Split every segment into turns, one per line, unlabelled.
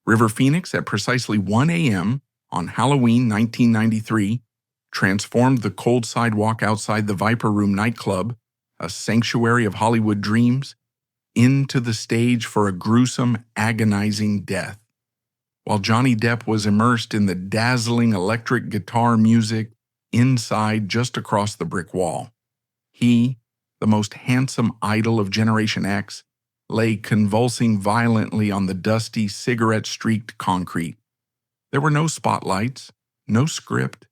River Phoenix, at precisely 1 a.m. on Halloween 1993, transformed the cold sidewalk outside the Viper Room nightclub, a sanctuary of Hollywood dreams, into the stage for a gruesome, agonizing death. While Johnny Depp was immersed in the dazzling electric guitar music inside just across the brick wall, he, the most handsome idol of Generation X, lay convulsing violently on the dusty, cigarette-streaked concrete. There were no spotlights, no script,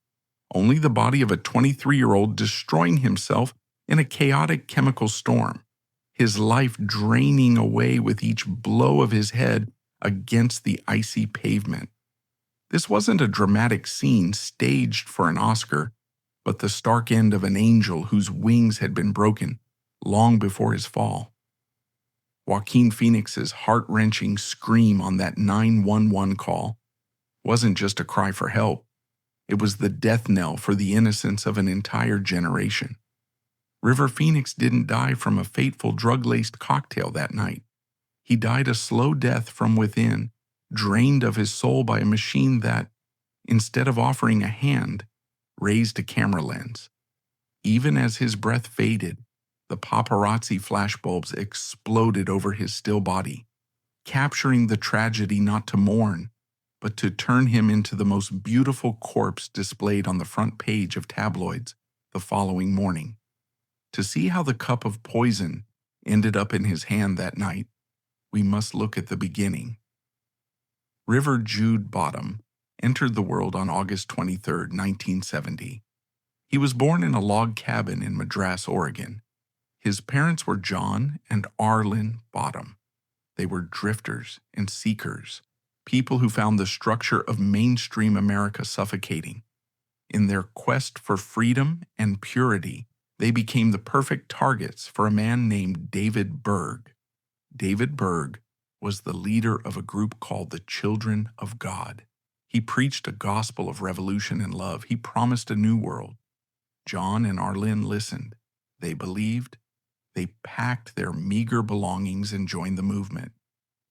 only the body of a 23-year-old destroying himself in a chaotic chemical storm, his life draining away with each blow of his head against the icy pavement. This wasn't a dramatic scene staged for an Oscar, but the stark end of an angel whose wings had been broken long before his fall. Joaquin Phoenix's heart-wrenching scream on that 911 call wasn't just a cry for help. It was the death knell for the innocence of an entire generation. River Phoenix didn't die from a fateful drug-laced cocktail that night. He died a slow death from within, drained of his soul by a machine that, instead of offering a hand, raised a camera lens. Even as his breath faded, the paparazzi flashbulbs exploded over his still body, capturing the tragedy not to mourn, but to turn him into the most beautiful corpse displayed on the front page of tabloids the following morning. To see how the cup of poison ended up in his hand that night, we must look at the beginning. River Jude Bottom entered the world on August 23, 1970. He was born in a log cabin in Madras, Oregon. His parents were John and Arlen Bottom. They were drifters and seekers, people who found the structure of mainstream America suffocating. In their quest for freedom and purity, they became the perfect targets for a man named David Berg. David Berg was the leader of a group called the Children of God. He preached a gospel of revolution and love. He promised a new world. John and Arlen listened. They believed. They packed their meager belongings and joined the movement.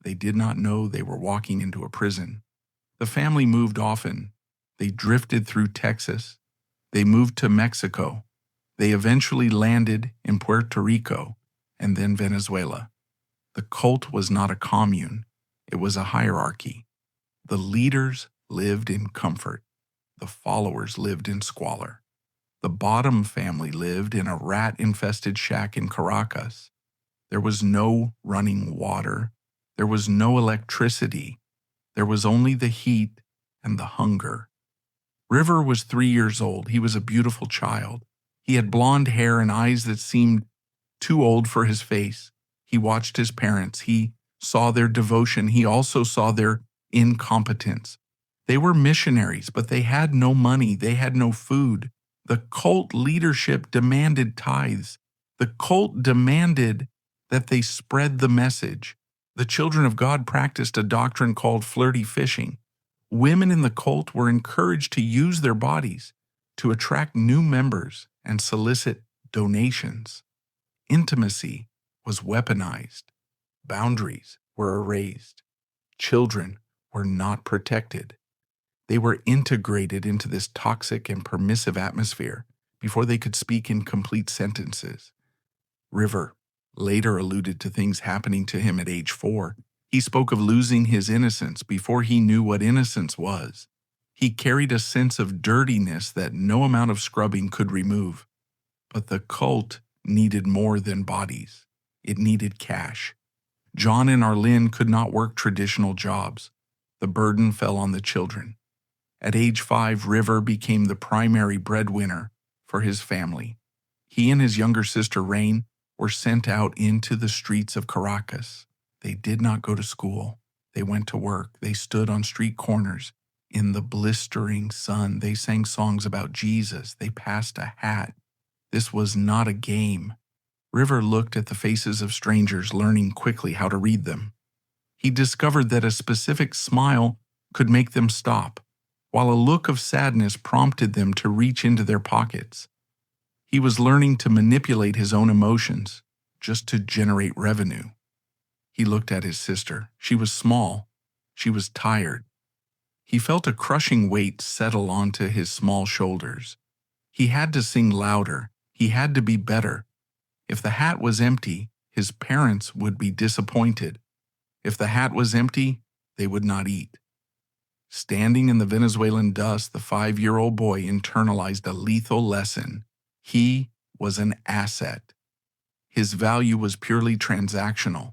They did not know they were walking into a prison. The family moved often. They drifted through Texas. They moved to Mexico. They eventually landed in Puerto Rico and then Venezuela. The cult was not a commune. It was a hierarchy. The leaders lived in comfort. The followers lived in squalor. The Bottom family lived in a rat-infested shack in Caracas. There was no running water. There was no electricity. There was only the heat and the hunger. River was 3 years old. He was a beautiful child. He had blonde hair and eyes that seemed too old for his face. He watched his parents. He saw their devotion. He also saw their incompetence. They were missionaries, but they had no money. They had no food. The cult leadership demanded tithes. The cult demanded that they spread the message. The children of God practiced a doctrine called flirty fishing. Women in the cult were encouraged to use their bodies to attract new members and solicit donations. Intimacy was weaponized. Boundaries were erased. Children were not protected. They were integrated into this toxic and permissive atmosphere before they could speak in complete sentences. River later alluded to things happening to him at age 4. He spoke of losing his innocence before he knew what innocence was. He carried a sense of dirtiness that no amount of scrubbing could remove. But the cult needed more than bodies. It needed cash. John and Arlen could not work traditional jobs. The burden fell on the children. At age 5, River became the primary breadwinner for his family. He and his younger sister, Rain, were sent out into the streets of Caracas. They did not go to school. They went to work. They stood on street corners. In the blistering sun, they sang songs about Jesus. They passed a hat. This was not a game. River looked at the faces of strangers, learning quickly how to read them. He discovered that a specific smile could make them stop, while a look of sadness prompted them to reach into their pockets. He was learning to manipulate his own emotions just to generate revenue. He looked at his sister. She was small. She was tired. He felt a crushing weight settle onto his small shoulders. He had to sing louder. He had to be better. If the hat was empty, his parents would be disappointed. If the hat was empty, they would not eat. Standing in the Venezuelan dust, the 5-year-old boy internalized a lethal lesson. He was an asset. His value was purely transactional.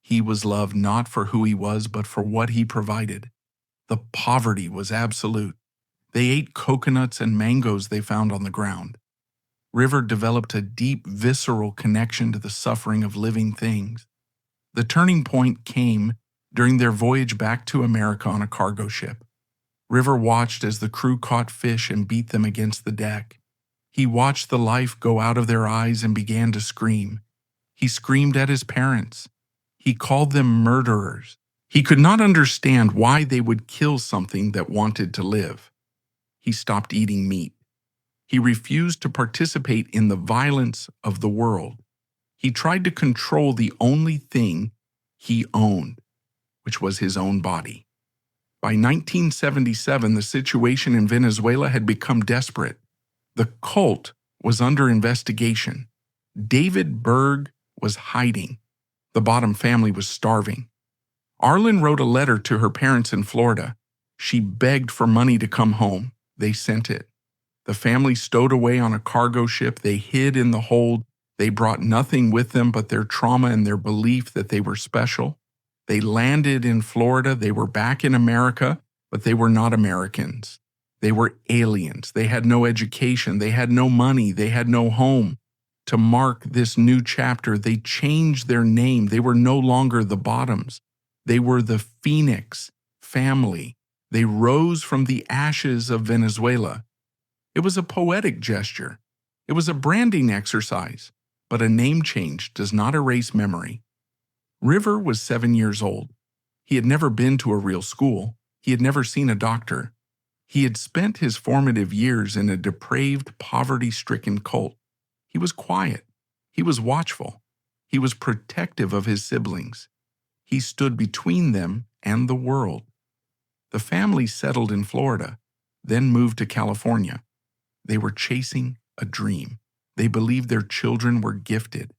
He was loved not for who he was, but for what he provided. The poverty was absolute. They ate coconuts and mangoes they found on the ground. River developed a deep, visceral connection to the suffering of living things. The turning point came during their voyage back to America on a cargo ship. River watched as the crew caught fish and beat them against the deck. He watched the life go out of their eyes and began to scream. He screamed at his parents. He called them murderers. He could not understand why they would kill something that wanted to live. He stopped eating meat. He refused to participate in the violence of the world. He tried to control the only thing he owned, which was his own body. By 1977, the situation in Venezuela had become desperate. The cult was under investigation. David Berg was hiding. The Bottom family was starving. Arlen wrote a letter to her parents in Florida. She begged for money to come home. They sent it. The family stowed away on a cargo ship. They hid in the hold. They brought nothing with them but their trauma and their belief that they were special. They landed in Florida. They were back in America, but they were not Americans. They were aliens. They had no education. They had no money. They had no home. To mark this new chapter, they changed their name. They were no longer the Bottoms. They were the Phoenix family. They rose from the ashes of Venezuela. It was a poetic gesture. It was a branding exercise, but a name change does not erase memory. River was 7 years old. He had never been to a real school. He had never seen a doctor. He had spent his formative years in a depraved, poverty-stricken cult. He was quiet. He was watchful. He was protective of his siblings. He stood between them and the world. The family settled in Florida, then moved to California. They were chasing a dream. They believed their children were gifted.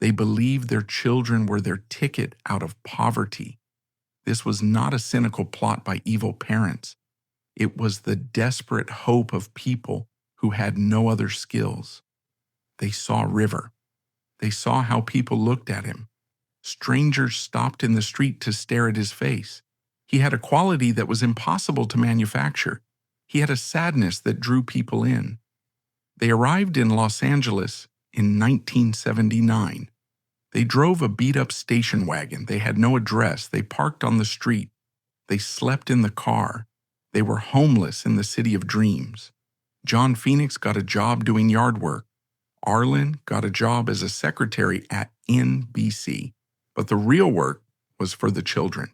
They believed their children were their ticket out of poverty. This was not a cynical plot by evil parents. It was the desperate hope of people who had no other skills. They saw River. They saw how people looked at him. Strangers stopped in the street to stare at his face. He had a quality that was impossible to manufacture. He had a sadness that drew people in. They arrived in Los Angeles in 1979. They drove a beat-up station wagon. They had no address. They parked on the street. They slept in the car. They were homeless in the city of dreams. John Phoenix got a job doing yard work. Arlen got a job as a secretary at NBC. But the real work was for the children.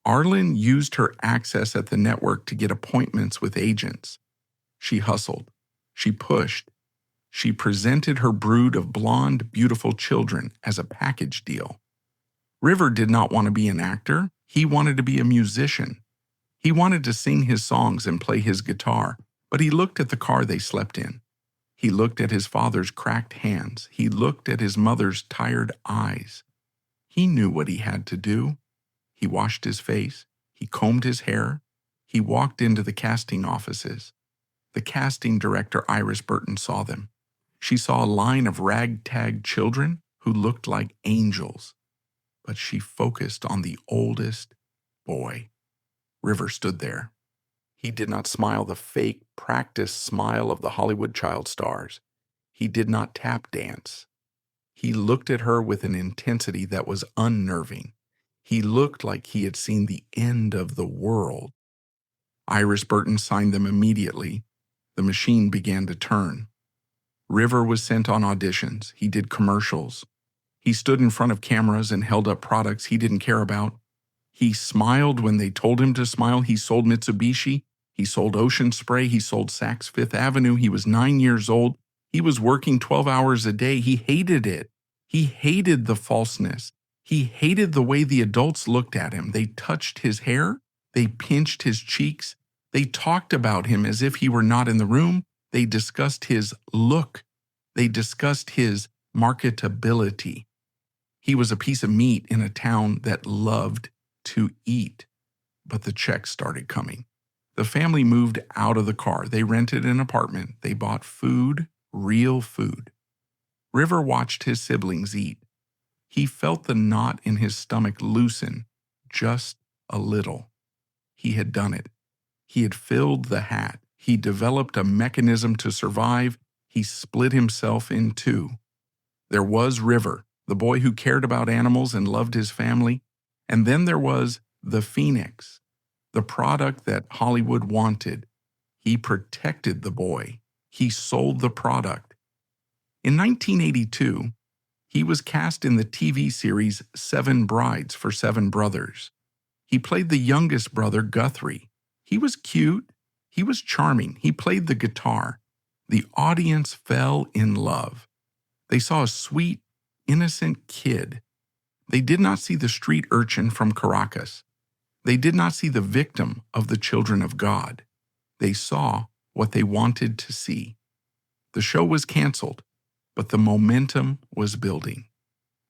Arlen used her access at the network to get appointments with agents. She hustled. She pushed. She presented her brood of blonde, beautiful children as a package deal. River did not want to be an actor. He wanted to be a musician. He wanted to sing his songs and play his guitar, but he looked at the car they slept in. He looked at his father's cracked hands. He looked at his mother's tired eyes. He knew what he had to do. He washed his face. He combed his hair. He walked into the casting offices. The casting director, Iris Burton, saw them. She saw a line of ragtag children who looked like angels. But she focused on the oldest boy. River stood there. He did not smile the fake, practiced smile of the Hollywood child stars. He did not tap dance. He looked at her with an intensity that was unnerving. He looked like he had seen the end of the world. Iris Burton signed them immediately. The machine began to turn. River was sent on auditions. He did commercials. He stood in front of cameras and held up products he didn't care about. He smiled when they told him to smile. He sold Mitsubishi. He sold Ocean Spray. He sold Saks Fifth Avenue. He was 9 years old. He was working 12 hours a day. He hated it. He hated the falseness. He hated the way the adults looked at him. They touched his hair, they pinched his cheeks, they talked about him as if he were not in the room, they discussed his look, they discussed his marketability. He was a piece of meat in a town that loved to eat. But the checks started coming. The family moved out of the car. They rented an apartment. They bought food, real food. River watched his siblings eat. He felt the knot in his stomach loosen just a little. He had done it. He had filled the hat. He developed a mechanism to survive. He split himself in two. There was River, the boy who cared about animals and loved his family. And then there was the Phoenix, the product that Hollywood wanted. He protected the boy. He sold the product. In 1982, he was cast in the TV series 7 Brides for 7 Brothers. He played the youngest brother, Guthrie. He was cute. He was charming. He played the guitar. The audience fell in love. They saw a sweet, innocent kid. They did not see the street urchin from Caracas. They did not see the victim of the children of God. They saw what they wanted to see. The show was canceled, but the momentum was building.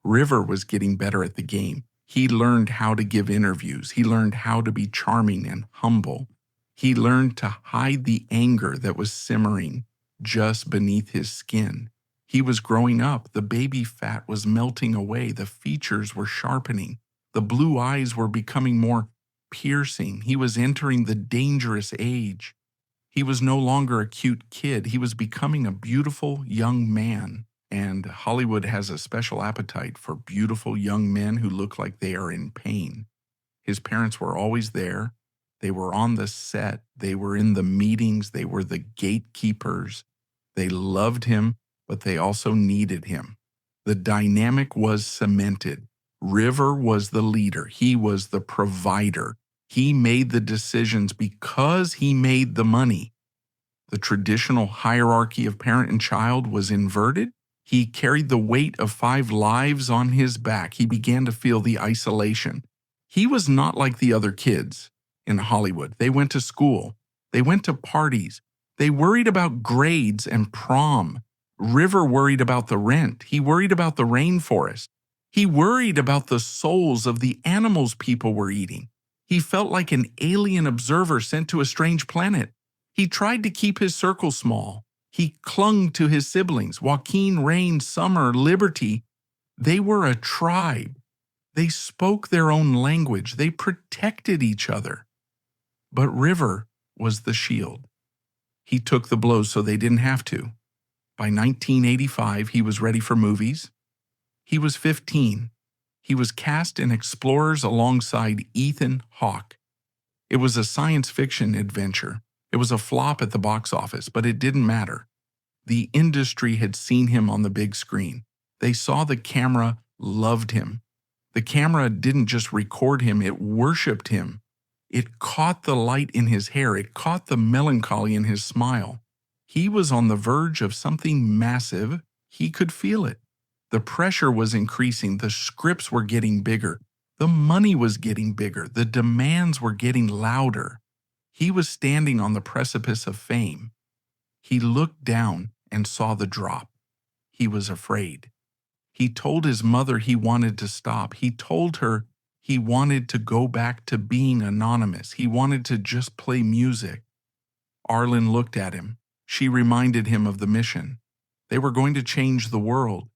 River was getting better at the game. He learned how to give interviews. He learned how to be charming and humble. He learned to hide the anger that was simmering just beneath his skin. He was growing up. The baby fat was melting away. The features were sharpening. The blue eyes were becoming more piercing. He was entering the dangerous age. He was no longer a cute kid. He was becoming a beautiful young man. And Hollywood has a special appetite for beautiful young men who look like they are in pain. His parents were always there. They were on the set. They were in the meetings. They were the gatekeepers. They loved him, but they also needed him. The dynamic was cemented. River was the leader. He was the provider. He made the decisions because he made the money. The traditional hierarchy of parent and child was inverted. He carried the weight of 5 lives on his back. He began to feel the isolation. He was not like the other kids in Hollywood. They went to school. They went to parties. They worried about grades and prom. River worried about the rent. He worried about the rainforest. He worried about the souls of the animals people were eating. He felt like an alien observer sent to a strange planet. He tried to keep his circle small. He clung to his siblings, Joaquin, Rain, Summer, Liberty. They were a tribe. They spoke their own language. They protected each other. But River was the shield. He took the blows so they didn't have to. By 1985, he was ready for movies. He was 15. He was cast in Explorers alongside Ethan Hawke. It was a science fiction adventure. It was a flop at the box office, but it didn't matter. The industry had seen him on the big screen. They saw the camera loved him. The camera didn't just record him, it worshipped him. It caught the light in his hair. It caught the melancholy in his smile. He was on the verge of something massive. He could feel it. The pressure was increasing. The scripts were getting bigger. The money was getting bigger. The demands were getting louder. He was standing on the precipice of fame. He looked down and saw the drop. He was afraid. He told his mother he wanted to stop. He told her he wanted to go back to being anonymous. He wanted to just play music. Arlen looked at him. She reminded him of the mission. They were going to change the world.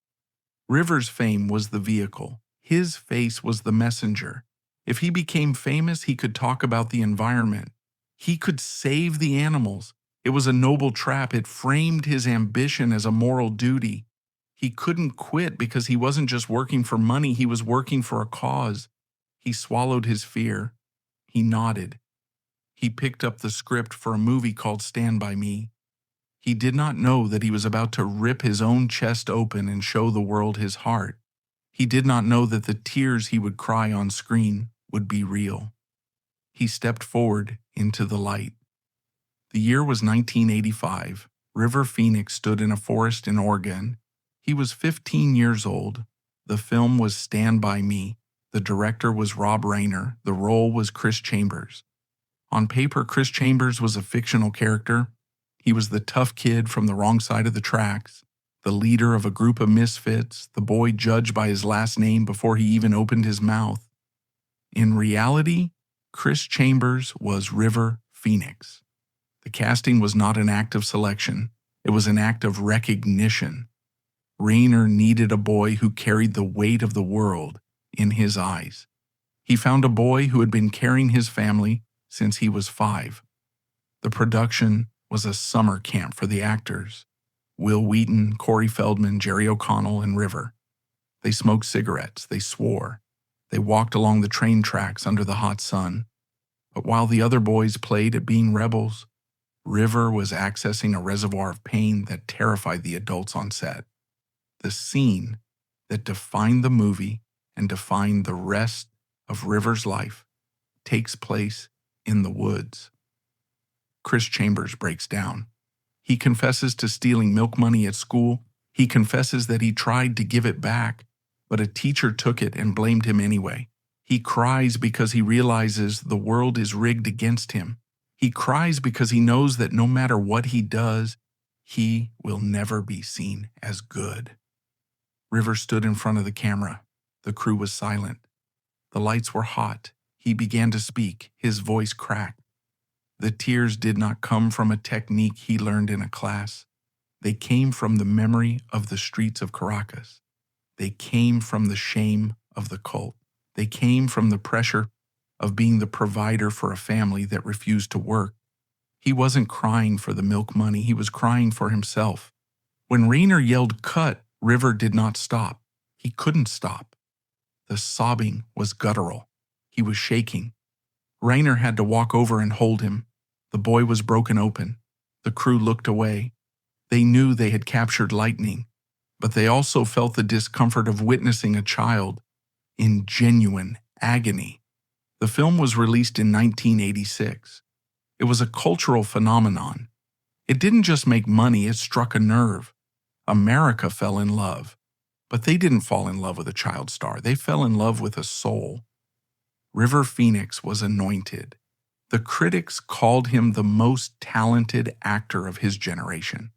River's fame was the vehicle. His face was the messenger. If he became famous, he could talk about the environment. He could save the animals. It was a noble trap. It framed his ambition as a moral duty. He couldn't quit because he wasn't just working for money, he was working for a cause. He swallowed his fear. He nodded. He picked up the script for a movie called Stand By Me. He did not know that he was about to rip his own chest open and show the world his heart. He did not know that the tears he would cry on screen would be real. He stepped forward into the light. The year was 1985. River Phoenix stood in a forest in Oregon. He was 15 years old. The film was Stand By Me. The director was Rob Reiner. The role was Chris Chambers. On paper, Chris Chambers was a fictional character. He was the tough kid from the wrong side of the tracks, the leader of a group of misfits, the boy judged by his last name before he even opened his mouth. In reality, Chris Chambers was River Phoenix. The casting was not an act of selection. It was an act of recognition. Rayner needed a boy who carried the weight of the world in his eyes. He found a boy who had been carrying his family since he was 5. The production was a summer camp for the actors: Will Wheaton, Corey Feldman, Jerry O'Connell, and River. They smoked cigarettes, they swore, they walked along the train tracks under the hot sun. But while the other boys played at being rebels, River was accessing a reservoir of pain that terrified the adults on set. The scene that defined the movie and defined the rest of River's life takes place in the woods. Chris Chambers breaks down. He confesses to stealing milk money at school. He confesses that he tried to give it back, but a teacher took it and blamed him anyway. He cries because he realizes the world is rigged against him. He cries because he knows that no matter what he does, he will never be seen as good. River stood in front of the camera. The crew was silent. The lights were hot. He began to speak. His voice cracked. The tears did not come from a technique he learned in a class. They came from the memory of the streets of Caracas. They came from the shame of the cult. They came from the pressure of being the provider for a family that refused to work. He wasn't crying for the milk money. He was crying for himself. When Rayner yelled cut, River did not stop. He couldn't stop. The sobbing was guttural. He was shaking. Rayner had to walk over and hold him. The boy was broken open. The crew looked away. They knew they had captured lightning, but they also felt the discomfort of witnessing a child in genuine agony. The film was released in 1986. It was a cultural phenomenon. It didn't just make money, it struck a nerve. America fell in love. But they didn't fall in love with a child star. They fell in love with a soul. River Phoenix was anointed. The critics called him the most talented actor of his generation.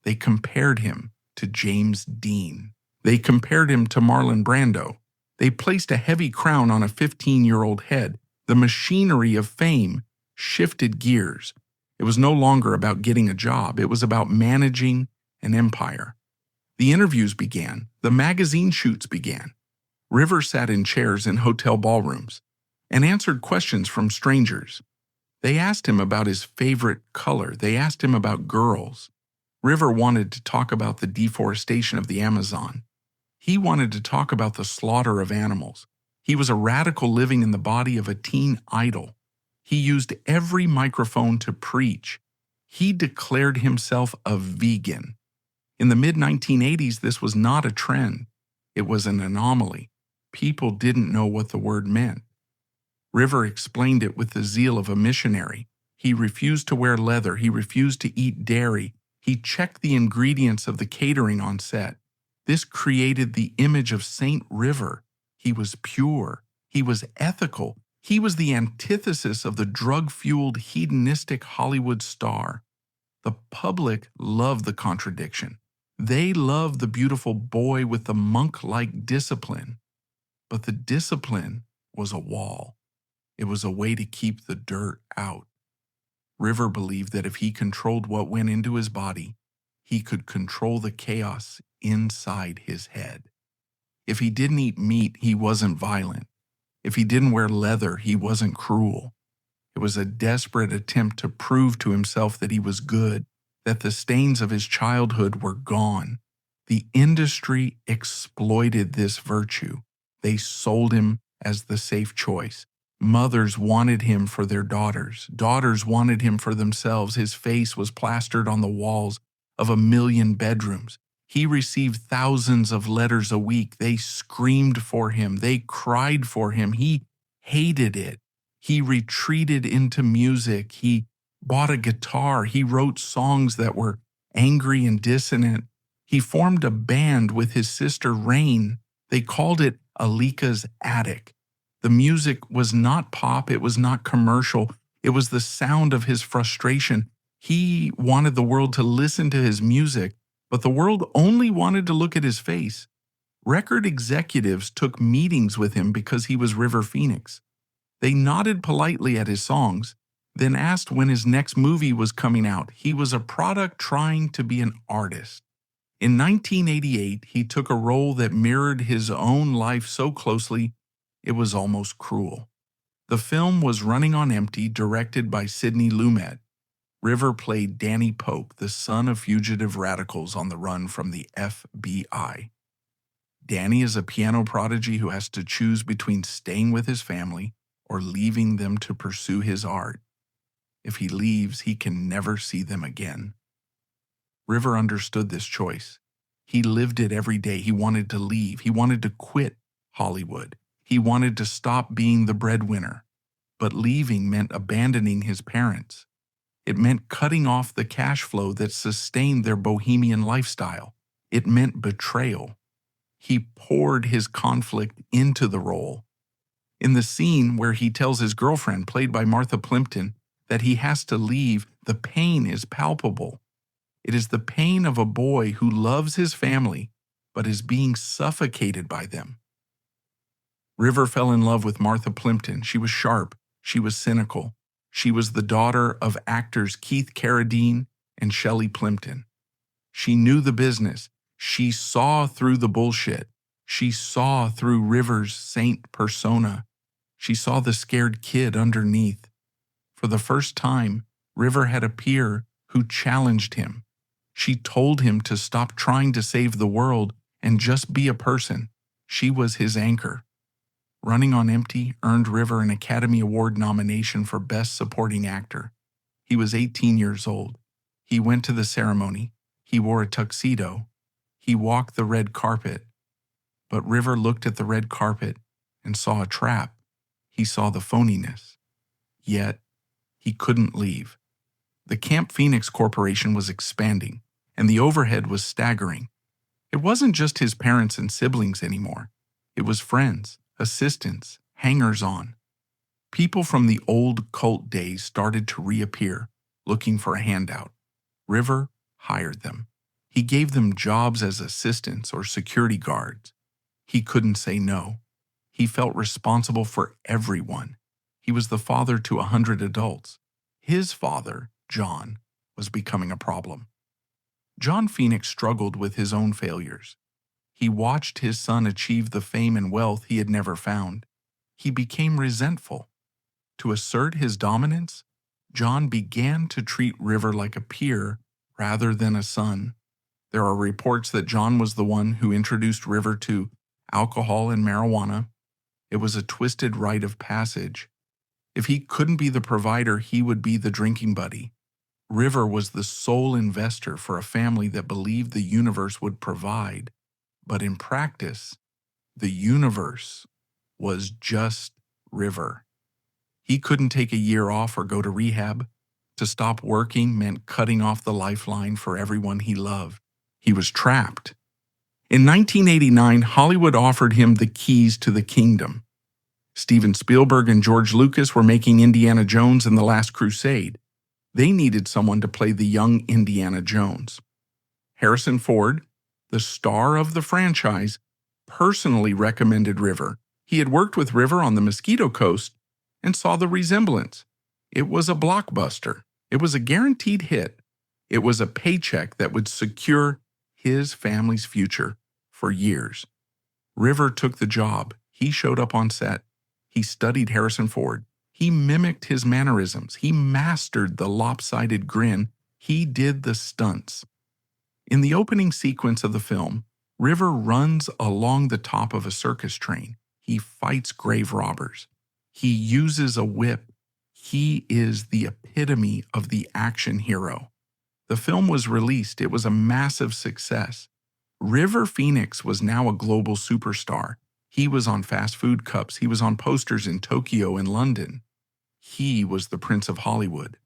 They compared him to James Dean. They compared him to Marlon Brando. They placed a heavy crown on a 15-year-old head. The machinery of fame shifted gears. It was no longer about getting a job. It was about managing an empire. The interviews began. The magazine shoots began. River sat in chairs in hotel ballrooms and answered questions from strangers. They asked him about his favorite color. They asked him about girls. River wanted to talk about the deforestation of the Amazon. He wanted to talk about the slaughter of animals. He was a radical living in the body of a teen idol. He used every microphone to preach. He declared himself a vegan. In the mid-1980s, this was not a trend. It was an anomaly. People didn't know what the word meant. River explained it with the zeal of a missionary. He refused to wear leather. He refused to eat dairy. He checked the ingredients of the catering on set. This created the image of Saint River. He was pure. He was ethical. He was the antithesis of the drug-fueled, hedonistic Hollywood star. The public loved the contradiction. They loved the beautiful boy with the monk-like discipline. But the discipline was a wall. It was a way to keep the dirt out. River believed that if he controlled what went into his body, he could control the chaos inside his head. If he didn't eat meat, he wasn't violent. If he didn't wear leather, he wasn't cruel. It was a desperate attempt to prove to himself that he was good, that the stains of his childhood were gone. The industry exploited this virtue. They sold him as the safe choice. Mothers wanted him for their daughters. Daughters wanted him for themselves. His face was plastered on the walls of 1 million bedrooms. He received thousands of letters a week. They screamed for him. They cried for him. He hated it. He retreated into music. He bought a guitar. He wrote songs that were angry and dissonant. He formed a band with his sister Rain. They called it Alika's attic. The music was not pop, it was not commercial, it was the sound of his frustration. He wanted the world to listen to his music, but the world only wanted to look at his face. Record executives took meetings with him because he was River Phoenix. They nodded politely at his songs, then asked when his next movie was coming out. He was a product trying to be an artist. In 1988, he took a role that mirrored his own life so closely, it was almost cruel. The film was Running on Empty, directed by Sidney Lumet. River played Danny Pope, the son of fugitive radicals on the run from the FBI. Danny is a piano prodigy who has to choose between staying with his family or leaving them to pursue his art. If he leaves, he can never see them again. River understood this choice. He lived it every day. He wanted to leave. He wanted to quit Hollywood. He wanted to stop being the breadwinner. But leaving meant abandoning his parents. It meant cutting off the cash flow that sustained their bohemian lifestyle. It meant betrayal. He poured his conflict into the role. In the scene where he tells his girlfriend, played by Martha Plimpton, that he has to leave, the pain is palpable. It is the pain of a boy who loves his family, but is being suffocated by them. River fell in love with Martha Plimpton. She was sharp. She was cynical. She was the daughter of actors Keith Carradine and Shelley Plimpton. She knew the business. She saw through the bullshit. She saw through River's saint persona. She saw the scared kid underneath. For the first time, River had a peer who challenged him. She told him to stop trying to save the world and just be a person. She was his anchor. Running on Empty earned River an Academy Award nomination for Best Supporting Actor. He was 18 years old. He went to the ceremony. He wore a tuxedo. He walked the red carpet. But River looked at the red carpet and saw a trap. He saw the phoniness. Yet, he couldn't leave. The Camp Phoenix Corporation was expanding, and the overhead was staggering. It wasn't just his parents and siblings anymore. It was friends, assistants, hangers-on. People from the old cult days started to reappear, looking for a handout. River hired them. He gave them jobs as assistants or security guards. He couldn't say no. He felt responsible for everyone. He was the father to 100 adults. His father, John, was becoming a problem. John Phoenix struggled with his own failures. He watched his son achieve the fame and wealth he had never found. He became resentful. To assert his dominance, John began to treat River like a peer rather than a son. There are reports that John was the one who introduced River to alcohol and marijuana. It was a twisted rite of passage. If he couldn't be the provider, he would be the drinking buddy. River was the sole investor for a family that believed the universe would provide. But in practice, the universe was just River. He couldn't take a year off or go to rehab. To stop working meant cutting off the lifeline for everyone he loved. He was trapped. In 1989, Hollywood offered him the keys to the kingdom. Steven Spielberg and George Lucas were making Indiana Jones and the Last Crusade. They needed someone to play the young Indiana Jones. Harrison Ford, the star of the franchise, personally recommended River. He had worked with River on the Mosquito Coast and saw the resemblance. It was a blockbuster. It was a guaranteed hit. It was a paycheck that would secure his family's future for years. River took the job. He showed up on set. He studied Harrison Ford. He mimicked his mannerisms. He mastered the lopsided grin. He did the stunts. In the opening sequence of the film, River runs along the top of a circus train. He fights grave robbers. He uses a whip. He is the epitome of the action hero. The film was released. It was a massive success. River Phoenix was now a global superstar. He was on fast food cups. He was on posters in Tokyo and London. He was the Prince of Hollywood.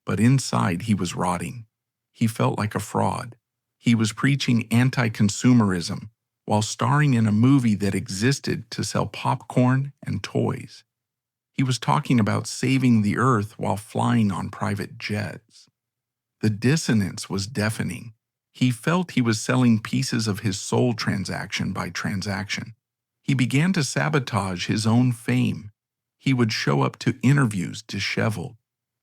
But inside, he was rotting. He felt like a fraud. He was preaching anti-consumerism, while starring in a movie that existed to sell popcorn and toys. He was talking about saving the earth while flying on private jets. The dissonance was deafening. He felt he was selling pieces of his soul transaction by transaction. He began to sabotage his own fame. He would show up to interviews disheveled.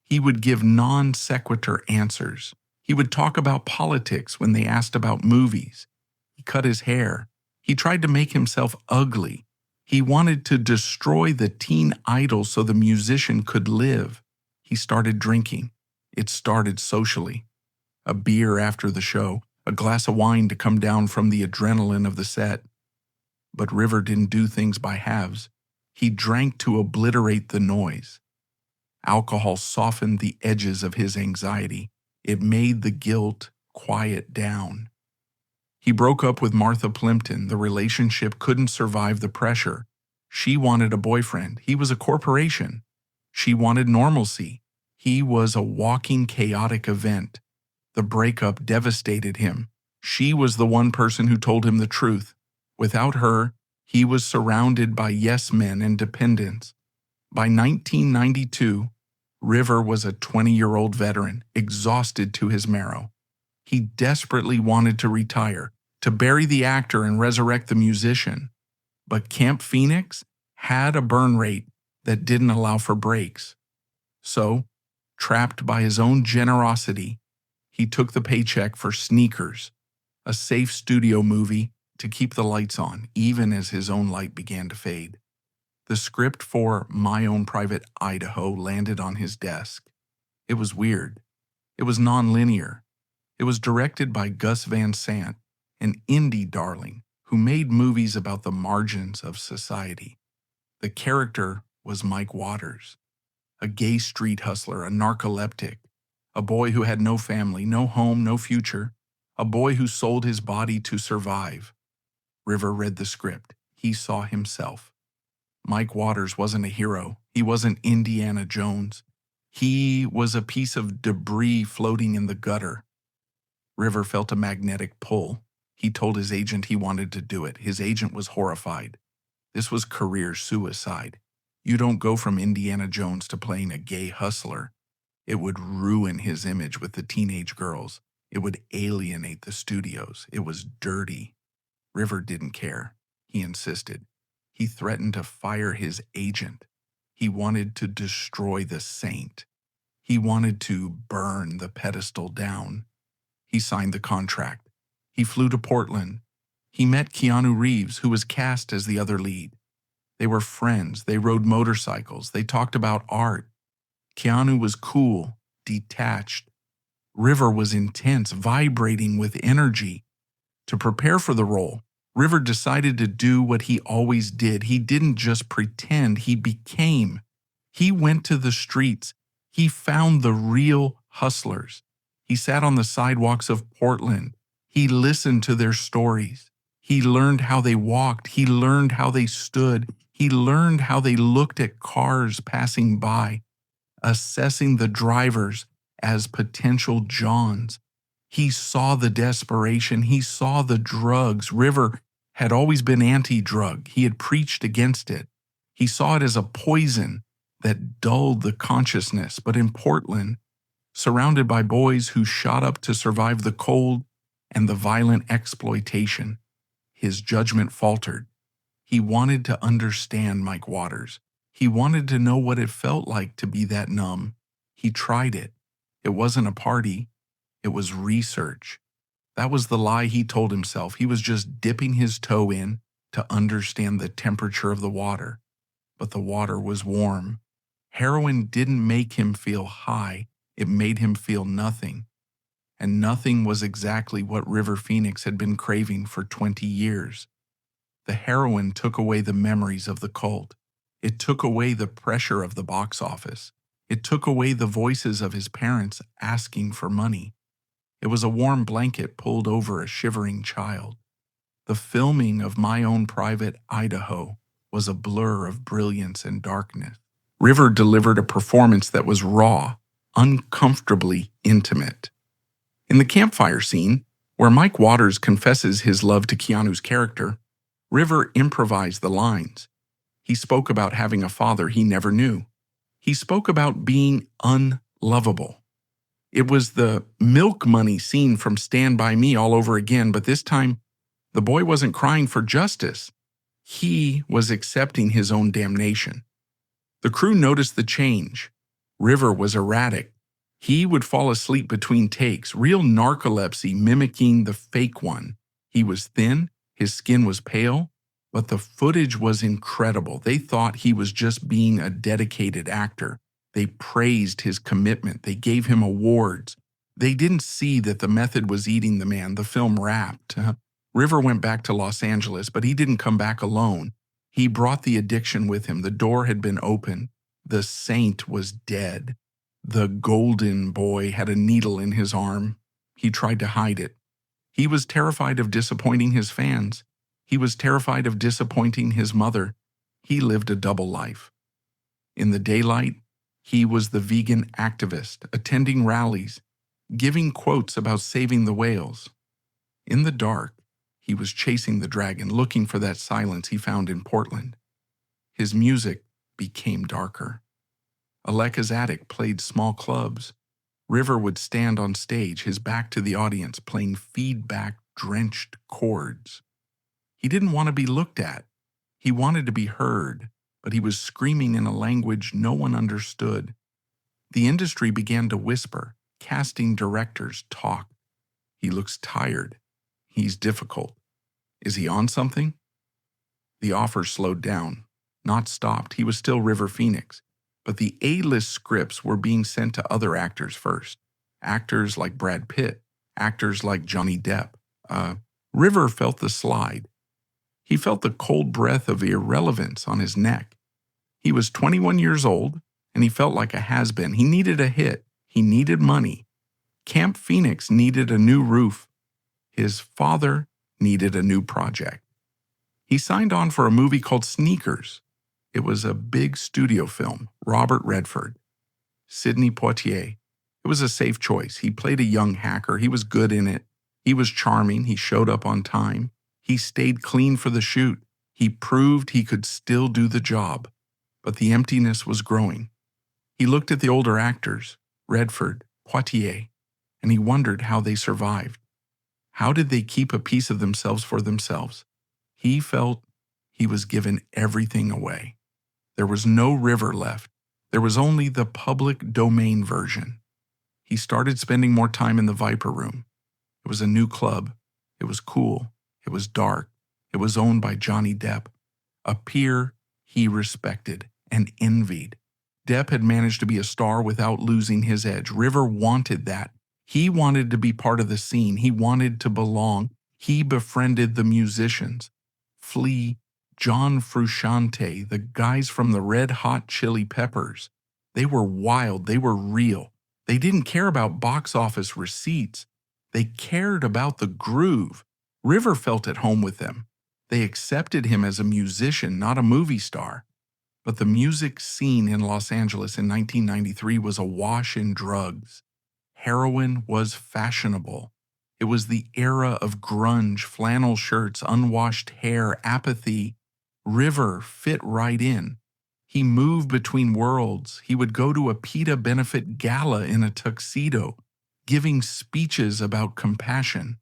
He would give non sequitur answers. He would talk about politics when they asked about movies. He cut his hair. He tried to make himself ugly. He wanted to destroy the teen idol so the musician could live. He started drinking. It started socially. A beer after the show, a glass of wine to come down from the adrenaline of the set. But River didn't do things by halves. He drank to obliterate the noise. Alcohol softened the edges of his anxiety. It made the guilt quiet down. He broke up with Martha Plimpton. The relationship couldn't survive the pressure. She wanted a boyfriend. He was a corporation. She wanted normalcy. He was a walking chaotic event. The breakup devastated him. She was the one person who told him the truth. Without her, he was surrounded by yes men and dependents. By 1992, River was a 20-year-old veteran, exhausted to his marrow. He desperately wanted to retire, to bury the actor and resurrect the musician. But Camp Phoenix had a burn rate that didn't allow for breaks. So, trapped by his own generosity, he took the paycheck for Sneakers, a safe studio movie to keep the lights on, even as his own light began to fade. The script for My Own Private Idaho landed on his desk. It was weird. It was non-linear. It was directed by Gus Van Sant, an indie darling who made movies about the margins of society. The character was Mike Waters, a gay street hustler, a narcoleptic, a boy who had no family, no home, no future, a boy who sold his body to survive. River read the script. He saw himself. Mike Waters wasn't a hero. He wasn't Indiana Jones. He was a piece of debris floating in the gutter. River felt a magnetic pull. He told his agent he wanted to do it. His agent was horrified. This was career suicide. You don't go from Indiana Jones to playing a gay hustler. It would ruin his image with the teenage girls. It would alienate the studios. It was dirty. River didn't care. He insisted. He threatened to fire his agent. He wanted to destroy the saint. He wanted to burn the pedestal down. He signed the contract. He flew to Portland. He met Keanu Reeves, who was cast as the other lead. They were friends. They rode motorcycles. They talked about art. Keanu was cool, detached. River was intense, vibrating with energy. To prepare for the role, River decided to do what he always did. He didn't just pretend, he became. He went to the streets. He found the real hustlers. He sat on the sidewalks of Portland. He listened to their stories. He learned how they walked. He learned how they stood. He learned how they looked at cars passing by, assessing the drivers as potential Johns. He saw the desperation. He saw the drugs. River had always been anti-drug. He had preached against it. He saw it as a poison that dulled the consciousness. But in Portland, surrounded by boys who shot up to survive the cold and the violent exploitation, his judgment faltered. He wanted to understand Mike Waters. He wanted to know what it felt like to be that numb. He tried it. It wasn't a party. It was research. That was the lie he told himself. He was just dipping his toe in to understand the temperature of the water. But the water was warm. Heroin didn't make him feel high. It made him feel nothing. And nothing was exactly what River Phoenix had been craving for 20 years. The heroin took away the memories of the cult. It took away the pressure of the box office. It took away the voices of his parents asking for money. It was a warm blanket pulled over a shivering child. The filming of My Own Private Idaho was a blur of brilliance and darkness. River delivered a performance that was raw, uncomfortably intimate. In the campfire scene, Where Mike Waters confesses his love to Keanu's character, River improvised the lines. He spoke about having a father he never knew. He spoke about being unlovable. It was the milk money scene from Stand By Me all over again, but this time, the boy wasn't crying for justice. He was accepting his own damnation. The crew noticed the change. River was erratic. He would fall asleep between takes, real narcolepsy mimicking the fake one. He was thin, his skin was pale, but the footage was incredible. They thought he was just being a dedicated actor. They praised his commitment. They gave him awards. They didn't see that the method was eating the man. The film wrapped. River went back to Los Angeles, but he didn't come back alone. He brought the addiction with him. The door had been opened. The saint was dead. The golden boy had a needle in his arm. He tried to hide it. He was terrified of disappointing his fans. He was terrified of disappointing his mother. He lived a double life. In the daylight, he was the vegan activist, attending rallies, giving quotes about saving the whales. In the dark, he was chasing the dragon, looking for that silence he found in Portland. His music became darker. Aleka's attic played small clubs. River would stand on stage, his back to the audience, playing feedback-drenched chords. He didn't want to be looked at. He wanted to be heard, but he was screaming in a language no one understood. The industry began to whisper. Casting directors talked. He looks tired. He's difficult. Is he on something? The offers slowed down, not stopped. He was still River Phoenix. But the A-list scripts were being sent to other actors first. Actors like Brad Pitt, actors like Johnny Depp. River felt the slide. He felt the cold breath of irrelevance on his neck. He was 21 years old, and he felt like a has-been. He needed a hit. He needed money. Camp Phoenix needed a new roof. His father needed a new project. He signed on for a movie called Sneakers. It was a big studio film. Robert Redford, Sidney Poitier. It was a safe choice. He played a young hacker. He was good in it. He was charming. He showed up on time. He stayed clean for the shoot. He proved he could still do the job. But the emptiness was growing. He looked at the older actors, Redford, Poitier, and he wondered how they survived. How did they keep a piece of themselves for themselves? He felt he was given everything away. There was no River left. There was only the public domain version. He started spending more time in the Viper Room. It was a new club. It was cool. It was dark. It was owned by Johnny Depp, a peer he respected and envied. Depp had managed to be a star without losing his edge. River wanted that. He wanted to be part of the scene. He wanted to belong. He befriended the musicians. Flea, John Frusciante, the guys from the Red Hot Chili Peppers. They were wild. They were real. They didn't care about box office receipts. They cared about the groove. River felt at home with them. They accepted him as a musician, not a movie star. But the music scene in Los Angeles in 1993 was awash in drugs. Heroin was fashionable. It was the era of grunge, flannel shirts, unwashed hair, apathy. River fit right in. He moved between worlds. He would go to a PETA benefit gala in a tuxedo, giving speeches about compassion.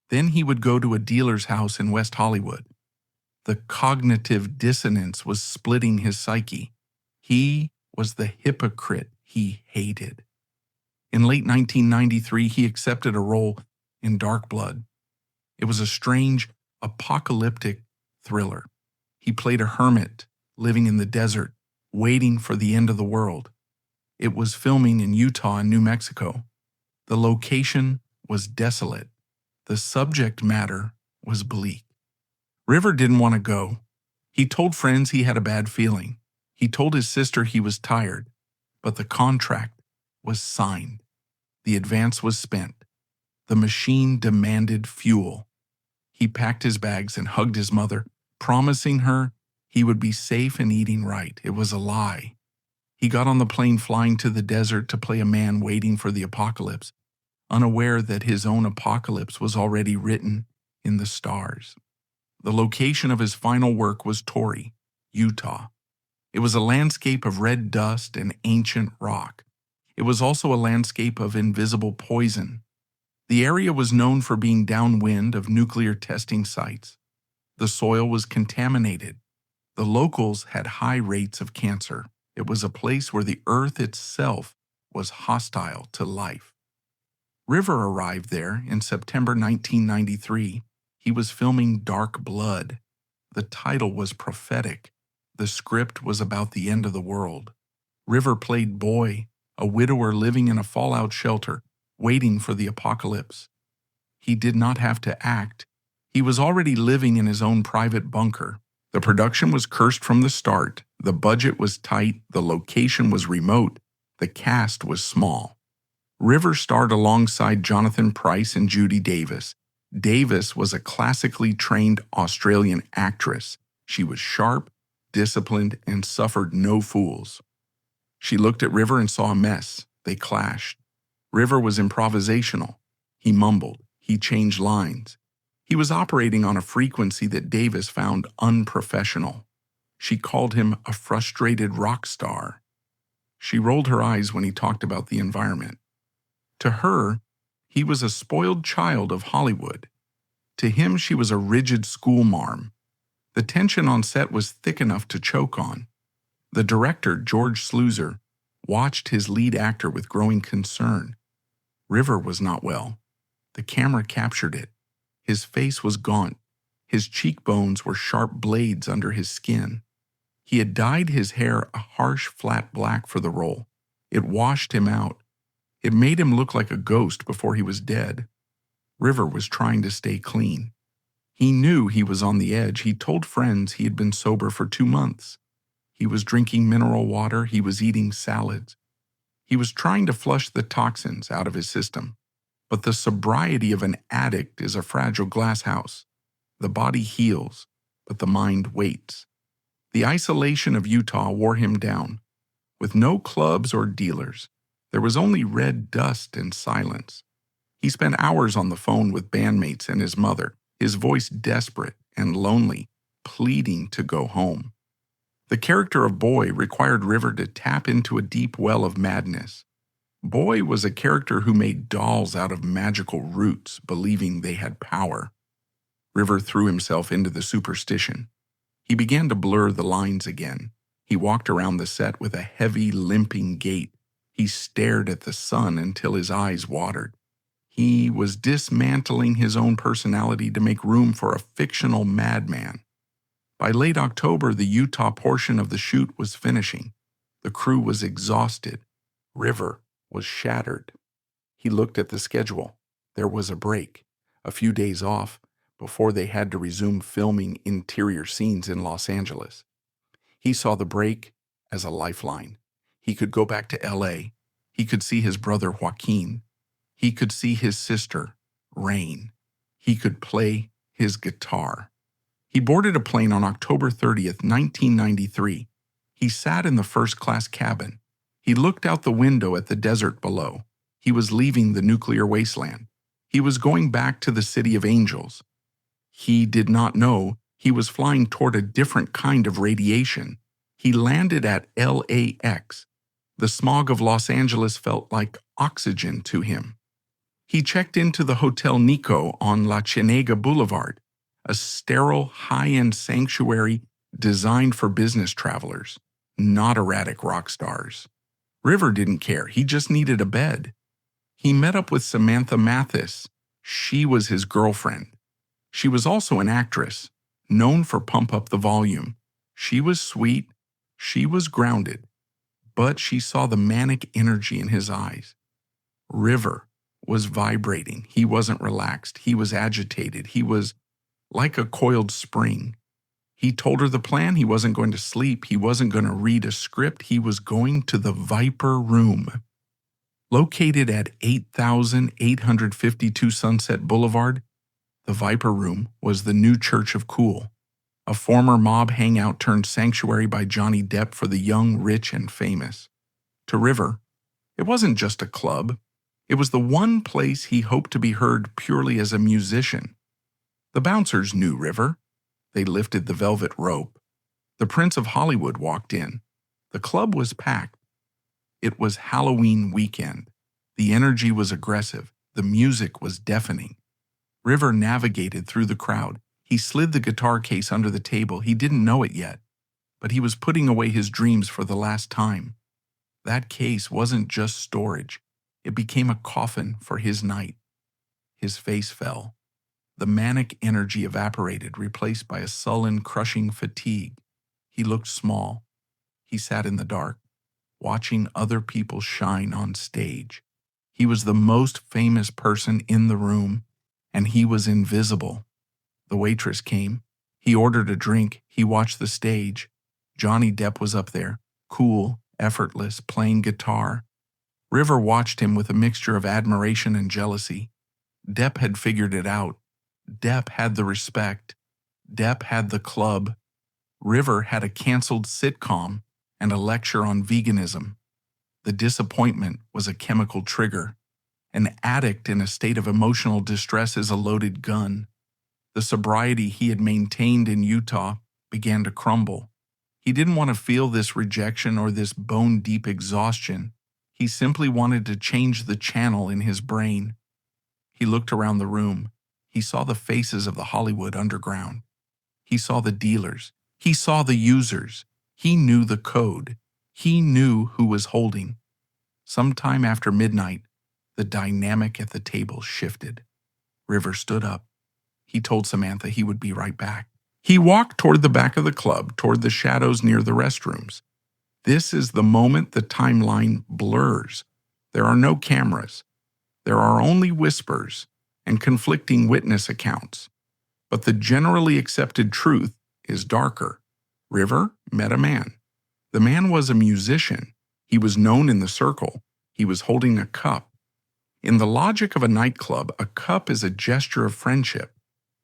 Then he would go to a dealer's house in West Hollywood. The cognitive dissonance was splitting his psyche. He was the hypocrite he hated. In late 1993, he accepted a role in Dark Blood. It was a strange, apocalyptic thriller. He played a hermit living in the desert, waiting for the end of the world. It was filming in Utah and New Mexico. The location was desolate. The subject matter was bleak. River didn't want to go. He told friends he had a bad feeling. He told his sister he was tired, but the contract was signed. The advance was spent. The machine demanded fuel. He packed his bags and hugged his mother, promising her he would be safe and eating right. It was a lie. He got on the plane flying to the desert to play a man waiting for the apocalypse. unaware that his own apocalypse was already written in the stars. The location of his final work was Torrey, Utah. It was a landscape of red dust and ancient rock. It was also a landscape of invisible poison. The area was known for being downwind of nuclear testing sites. The soil was contaminated. The locals had high rates of cancer. It was a place where the earth itself was hostile to life. River arrived there in September 1993. He was filming Dark Blood. The title was prophetic. The script was about the end of the world. River played Boy, a widower living in a fallout shelter, waiting for the apocalypse. He did not have to act. He was already living in his own private bunker. The production was cursed from the start. The budget was tight. The location was remote. The cast was small. River starred alongside Jonathan Pryce and Judy Davis. Davis was a classically trained Australian actress. She was sharp, disciplined, and suffered no fools. She looked at River and saw a mess. They clashed. River was improvisational. He mumbled. He changed lines. He was operating on a frequency that Davis found unprofessional. She called him a frustrated rock star. She rolled her eyes when he talked about the environment. To her, he was a spoiled child of Hollywood. To him, she was a rigid schoolmarm. The tension on set was thick enough to choke on. The director, George Sluizer, watched his lead actor with growing concern. River was not well. The camera captured it. His face was gaunt. His cheekbones were sharp blades under his skin. He had dyed his hair a harsh, flat black for the role. It washed him out. It made him look like a ghost before he was dead. River was trying to stay clean. He knew he was on the edge. He told friends he had been sober for 2 months. He was drinking mineral water. He was eating salads. He was trying to flush the toxins out of his system. But the sobriety of an addict is a fragile glass house. The body heals, but the mind waits. The isolation of Utah wore him down. With no clubs or dealers, there was only red dust and silence. He spent hours on the phone with bandmates and his mother, his voice desperate and lonely, pleading to go home. The character of Boy required River to tap into a deep well of madness. Boy was a character who made dolls out of magical roots, believing they had power. River threw himself into the superstition. He began to blur the lines again. He walked around the set with a heavy, limping gait. He stared at the sun until his eyes watered. He was dismantling his own personality to make room for a fictional madman. By late October, the Utah portion of the shoot was finishing. The crew was exhausted. River was shattered. He looked at the schedule. There was a break, a few days off, before they had to resume filming interior scenes in Los Angeles. He saw the break as a lifeline. He could go back to L.A. He could see his brother Joaquin. He could see his sister, Rain. He could play his guitar. He boarded a plane on October 30th, 1993. He sat in the first-class cabin. He looked out the window at the desert below. He was leaving the nuclear wasteland. He was going back to the city of angels. He did not know he was flying toward a different kind of radiation. He landed at LAX. The smog of Los Angeles felt like oxygen to him. He checked into the Hotel Nico on La Cienega Boulevard, a sterile, high-end sanctuary designed for business travelers, not erratic rock stars. River didn't care. He just needed a bed. He met up with Samantha Mathis. She was his girlfriend. She was also an actress, known for Pump Up the Volume. She was sweet. She was grounded. But she saw the manic energy in his eyes. River was vibrating. He wasn't relaxed. He was agitated. He was like a coiled spring. He told her the plan. He wasn't going to sleep. He wasn't going to read a script. He was going to the Viper Room. Located at 8852 Sunset Boulevard, the Viper Room was the new Church of Cool, a former mob hangout turned sanctuary by Johnny Depp for the young, rich, and famous. To River, it wasn't just a club. It was the one place he hoped to be heard purely as a musician. The bouncers knew River. They lifted the velvet rope. The Prince of Hollywood walked in. The club was packed. It was Halloween weekend. The energy was aggressive. The music was deafening. River navigated through the crowd. He slid the guitar case under the table. He didn't know it yet, but he was putting away his dreams for the last time. That case wasn't just storage. It became a coffin for his night. His face fell. The manic energy evaporated, replaced by a sullen, crushing fatigue. He looked small. He sat in the dark, watching other people shine on stage. He was the most famous person in the room, and he was invisible. The waitress came. He ordered a drink. He watched the stage. Johnny Depp was up there, cool, effortless, playing guitar. River watched him with a mixture of admiration and jealousy. Depp had figured it out. Depp had the respect. Depp had the club. River had a canceled sitcom and a lecture on veganism. The disappointment was a chemical trigger. An addict in a state of emotional distress is a loaded gun. The sobriety he had maintained in Utah began to crumble. He didn't want to feel this rejection or this bone-deep exhaustion. He simply wanted to change the channel in his brain. He looked around the room. He saw the faces of the Hollywood underground. He saw the dealers. He saw the users. He knew the code. He knew who was holding. Sometime after midnight, the dynamic at the table shifted. River stood up. He told Samantha he would be right back. He walked toward the back of the club, toward the shadows near the restrooms. This is the moment the timeline blurs. There are no cameras. There are only whispers and conflicting witness accounts. But the generally accepted truth is darker. River met a man. The man was a musician. He was known in the circle. He was holding a cup. In the logic of a nightclub, a cup is a gesture of friendship.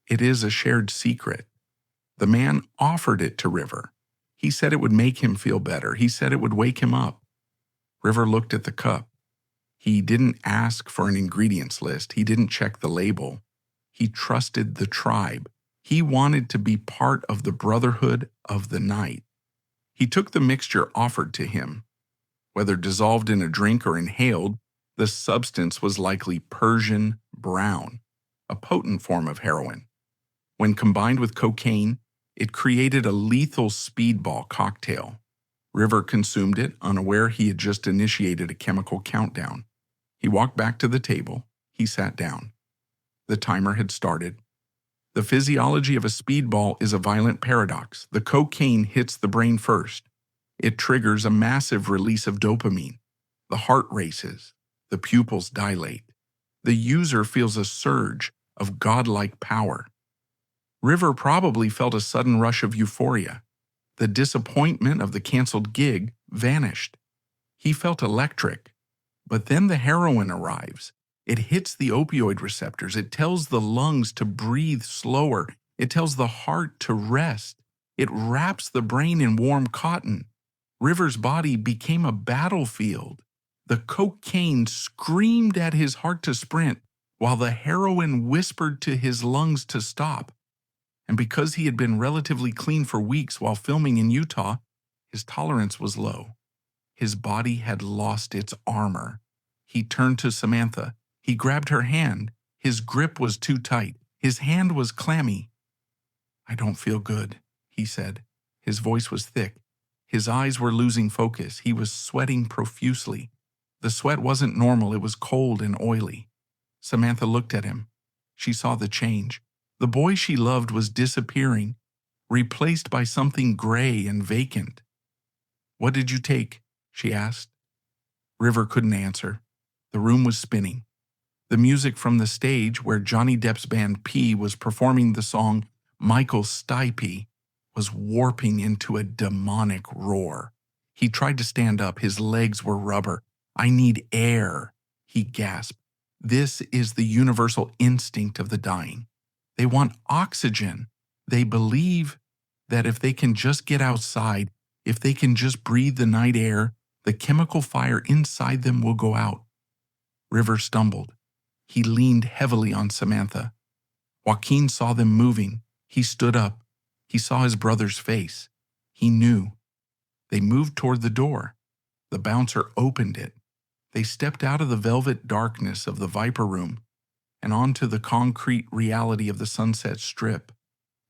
It is a shared secret. The man offered it to River. He said it would make him feel better. He said it would wake him up. River looked at the cup. He didn't ask for an ingredients list. He didn't check the label. He trusted the tribe. He wanted to be part of the brotherhood of the night. He took the mixture offered to him. Whether dissolved in a drink or inhaled, the substance was likely Persian brown, a potent form of heroin. When combined with cocaine, it created a lethal speedball cocktail. River consumed it, unaware he had just initiated a chemical countdown. He walked back to the table. He sat down. The timer had started. The physiology of a speedball is a violent paradox. The cocaine hits the brain first. It triggers a massive release of dopamine. The heart races. The pupils dilate. The user feels a surge of godlike power. River probably felt a sudden rush of euphoria. The disappointment of the canceled gig vanished. He felt electric. But then the heroin arrives. It hits the opioid receptors. It tells the lungs to breathe slower. It tells the heart to rest. It wraps the brain in warm cotton. River's body became a battlefield. The cocaine screamed at his heart to sprint, while the heroin whispered to his lungs to stop. And because he had been relatively clean for weeks while filming in Utah, his tolerance was low. His body had lost its armor. He turned to Samantha. He grabbed her hand. His grip was too tight. His hand was clammy. "I don't feel good," he said. His voice was thick. His eyes were losing focus. He was sweating profusely. The sweat wasn't normal. It was cold and oily. Samantha looked at him. She saw the change. The boy she loved was disappearing, replaced by something gray and vacant. "What did you take?" she asked. River couldn't answer. The room was spinning. The music from the stage where Johnny Depp's band P was performing the song Michael Stipe was warping into a demonic roar. He tried to stand up. His legs were rubber. "I need air," he gasped. This is the universal instinct of the dying. They want oxygen. They believe that if they can just get outside, if they can just breathe the night air, the chemical fire inside them will go out. River stumbled. He leaned heavily on Samantha. Joaquin saw them moving. He stood up. He saw his brother's face. He knew. They moved toward the door. The bouncer opened it. They stepped out of the velvet darkness of the Viper Room and onto the concrete reality of the Sunset Strip.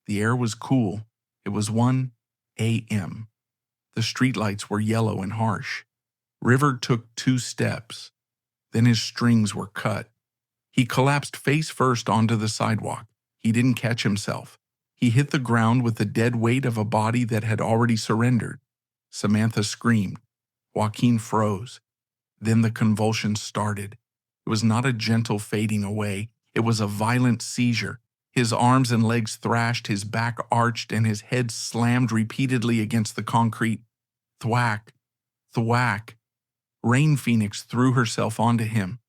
The air was cool. It was 1 a.m. The streetlights were yellow and harsh. River took 2 steps. Then his strings were cut. He collapsed face first onto the sidewalk. He didn't catch himself. He hit the ground with the dead weight of a body that had already surrendered. Samantha screamed. Joaquin froze. Then the convulsions started. It was not a gentle fading away. It was a violent seizure. His arms and legs thrashed, his back arched, and his head slammed repeatedly against the concrete. Thwack, thwack. Rain Phoenix threw herself onto him.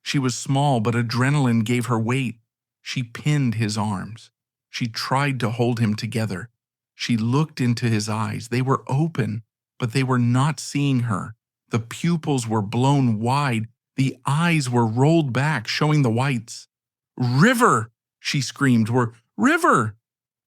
She was small, but adrenaline gave her weight. She pinned his arms. She tried to hold him together. She looked into his eyes. They were open, but they were not seeing her. The pupils were blown wide. The eyes were rolled back, showing the whites. "River!" she screamed. "River!"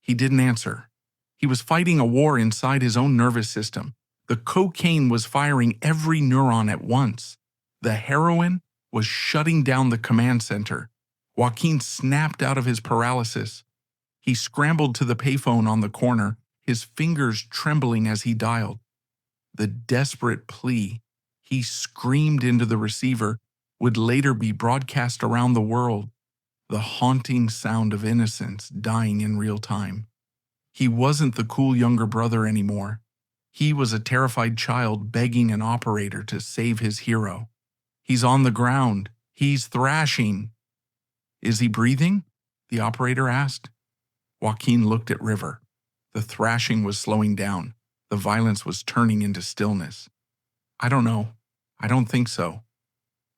He didn't answer. He was fighting a war inside his own nervous system. The cocaine was firing every neuron at once. The heroin was shutting down the command center. Joaquin snapped out of his paralysis. He scrambled to the payphone on the corner, his fingers trembling as he dialed. The desperate plea he screamed into the receiver would later be broadcast around the world, the haunting sound of innocence dying in real time. He wasn't the cool younger brother anymore. He was a terrified child begging an operator to save his hero. "He's on the ground. He's thrashing." "Is he breathing?" the operator asked. Joaquin looked at River. The thrashing was slowing down. The violence was turning into stillness. "I don't know. I don't think so."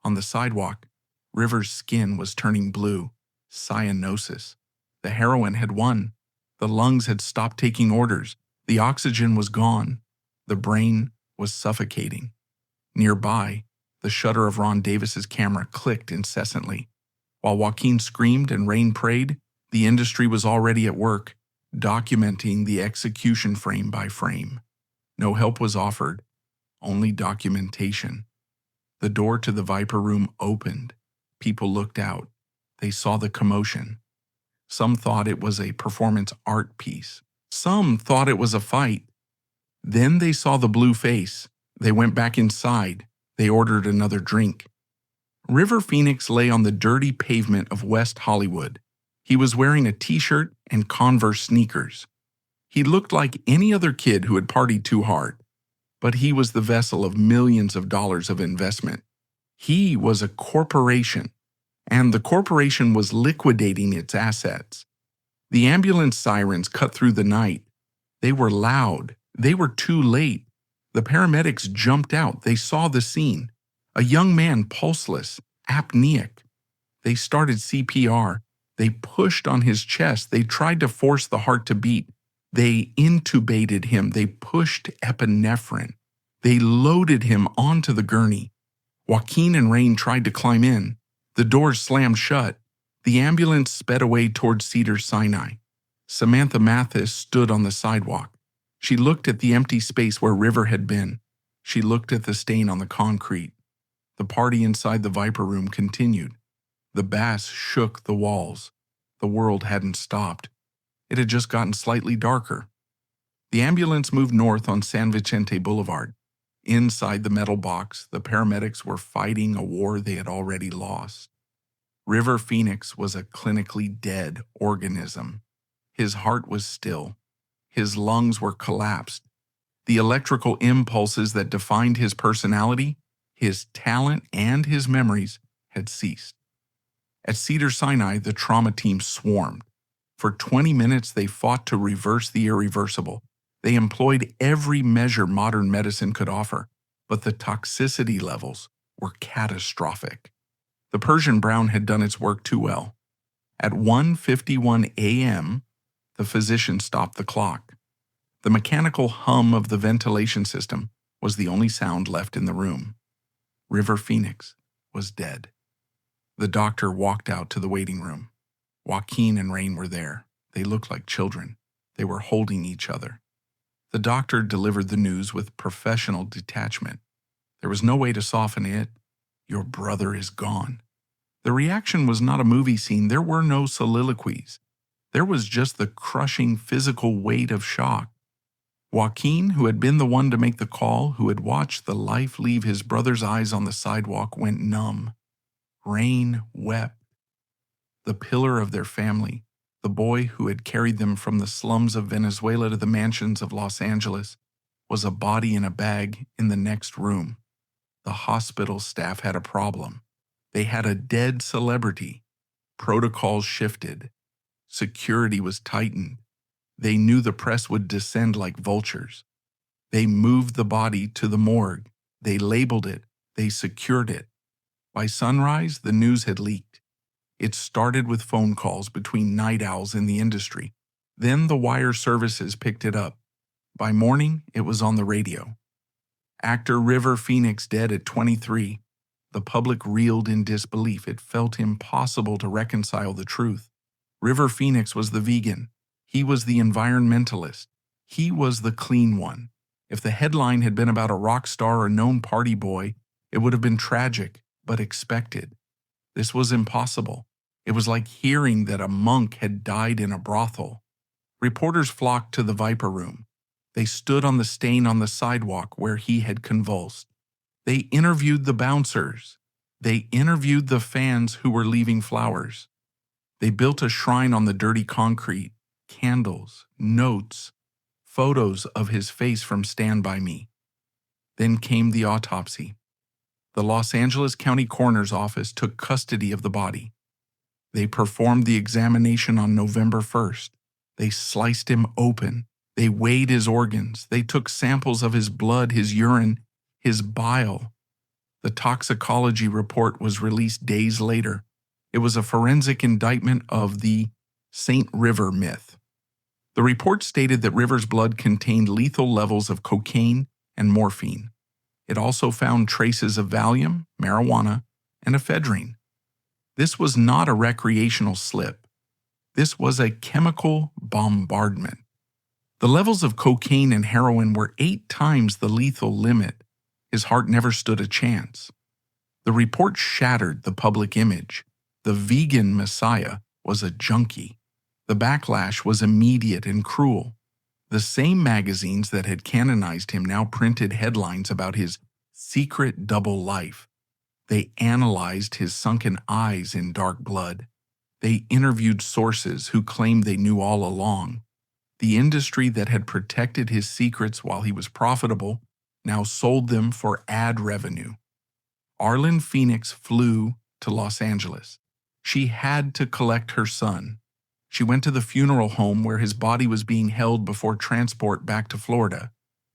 On the sidewalk, River's skin was turning blue. Cyanosis. The heroin had won. The lungs had stopped taking orders. The oxygen was gone. The brain was suffocating. Nearby, the shutter of Ron Davis's camera clicked incessantly. While Joaquin screamed and Rain prayed, the industry was already at work, documenting the execution frame by frame. No help was offered, only documentation. The door to the Viper Room opened. People looked out. They saw the commotion. Some thought it was a performance art piece. Some thought it was a fight. Then they saw the blue face. They went back inside. They ordered another drink. River Phoenix lay on the dirty pavement of West Hollywood. He was wearing a t-shirt and Converse sneakers. He looked like any other kid who had partied too hard, but he was the vessel of millions of dollars of investment. He was a corporation, and the corporation was liquidating its assets. The ambulance sirens cut through the night. They were loud. They were too late. The paramedics jumped out. They saw the scene. A young man, pulseless, apneic. They started CPR. They pushed on his chest. They tried to force the heart to beat. They intubated him. They pushed epinephrine. They loaded him onto the gurney. Joaquin and Rain tried to climb in. The doors slammed shut. The ambulance sped away toward Cedars-Sinai. Samantha Mathis stood on the sidewalk. She looked at the empty space where River had been. She looked at the stain on the concrete. The party inside the Viper Room continued. The bass shook the walls. The world hadn't stopped. It had just gotten slightly darker. The ambulance moved north on San Vicente Boulevard. Inside the metal box, the paramedics were fighting a war they had already lost. River Phoenix was a clinically dead organism. His heart was still. His lungs were collapsed. The electrical impulses that defined his personality, his talent, and his memories had ceased. At Cedars-Sinai, the trauma team swarmed. For 20 minutes, they fought to reverse the irreversible. They employed every measure modern medicine could offer, but the toxicity levels were catastrophic. The Persian Brown had done its work too well. At 1:51 a.m., the physician stopped the clock. The mechanical hum of the ventilation system was the only sound left in the room. River Phoenix was dead. The doctor walked out to the waiting room. Joaquin and Rain were there. They looked like children. They were holding each other. The doctor delivered the news with professional detachment. There was no way to soften it. Your brother is gone. The reaction was not a movie scene. There were no soliloquies. There was just the crushing physical weight of shock. Joaquin, who had been the one to make the call, who had watched the life leave his brother's eyes on the sidewalk, went numb. Rain wept. The pillar of their family, the boy who had carried them from the slums of Venezuela to the mansions of Los Angeles, was a body in a bag in the next room. The hospital staff had a problem. They had a dead celebrity. Protocols shifted. Security was tightened. They knew the press would descend like vultures. They moved the body to the morgue. They labeled it. They secured it. By sunrise, the news had leaked. It started with phone calls between night owls in the industry. Then the wire services picked it up. By morning, it was on the radio. Actor River Phoenix dead at 23. The public reeled in disbelief. It felt impossible to reconcile the truth. River Phoenix was the vegan. He was the environmentalist. He was the clean one. If the headline had been about a rock star or known party boy, it would have been tragic, but expected. This was impossible. It was like hearing that a monk had died in a brothel. Reporters flocked to the Viper Room. They stood on the stain on the sidewalk where he had convulsed. They interviewed the bouncers. They interviewed the fans who were leaving flowers. They built a shrine on the dirty concrete, candles, notes, photos of his face from Stand By Me. Then came the autopsy. The Los Angeles County Coroner's Office took custody of the body. They performed the examination on November 1st. They sliced him open. They weighed his organs. They took samples of his blood, his urine, his bile. The toxicology report was released days later. It was a forensic indictment of the St. River myth. The report stated that River's blood contained lethal levels of cocaine and morphine. It also found traces of Valium, marijuana, and ephedrine. This was not a recreational slip. This was a chemical bombardment. The levels of cocaine and heroin were 8 times the lethal limit. His heart never stood a chance. The report shattered the public image. The vegan messiah was a junkie. The backlash was immediate and cruel. The same magazines that had canonized him now printed headlines about his secret double life. They analyzed his sunken eyes in dark blood. They interviewed sources who claimed they knew all along. The industry that had protected his secrets while he was profitable now sold them for ad revenue. Arlen Phoenix flew to Los Angeles. She had to collect her son. She went to the funeral home where his body was being held before transport back to Florida.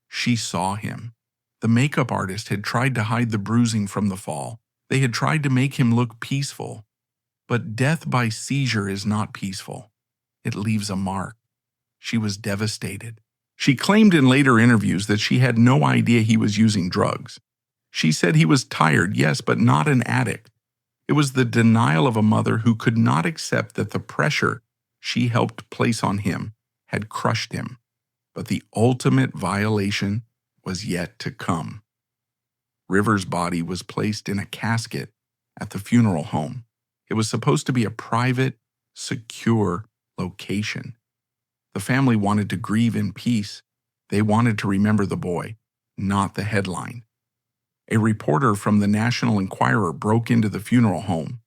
She saw him. The makeup artist had tried to hide the bruising from the fall. They had tried to make him look peaceful. But death by seizure is not peaceful. It leaves a mark. She was devastated. She claimed in later interviews that she had no idea he was using drugs. She said he was tired, yes, but not an addict. It was the denial of a mother who could not accept that the pressure she helped place on him had crushed him. But the ultimate violation was yet to come. River's body was placed in a casket at the funeral home. It was supposed to be a private, secure location. The family wanted to grieve in peace. They wanted to remember the boy, not the headline. A reporter from the National Enquirer broke into the funeral home.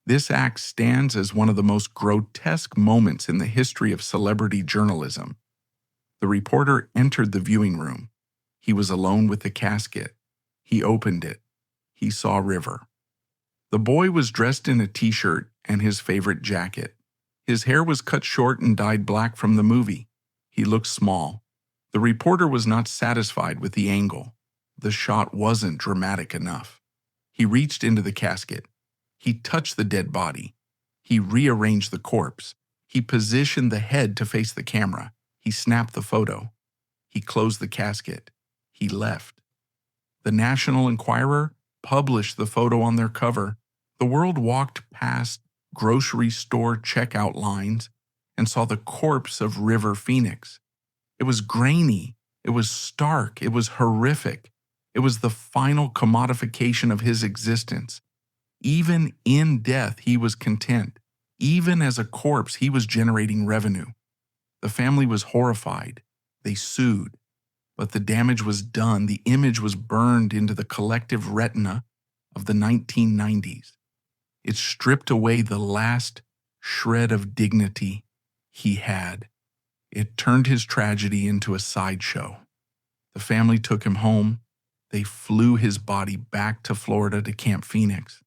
This act stands as one of the most grotesque moments in the history of celebrity journalism. The reporter entered the viewing room. He was alone with the casket. He opened it. He saw River. The boy was dressed in a t-shirt and his favorite jacket. His hair was cut short and dyed black from the movie. He looked small. The reporter was not satisfied with the angle. The shot wasn't dramatic enough. He reached into the casket. He touched the dead body. He rearranged the corpse. He positioned the head to face the camera. He snapped the photo. He closed the casket. He left. The National Enquirer published the photo on their cover. The world walked past grocery store checkout lines and saw the corpse of River Phoenix. It was grainy, it was stark, it was horrific. It was the final commodification of his existence. Even in death, he was content. Even as a corpse, he was generating revenue. The family was horrified. They sued. But the damage was done. The image was burned into the collective retina of the 1990s. It stripped away the last shred of dignity he had. It turned his tragedy into a sideshow. The family took him home. They flew his body back to Florida to Camp Phoenix.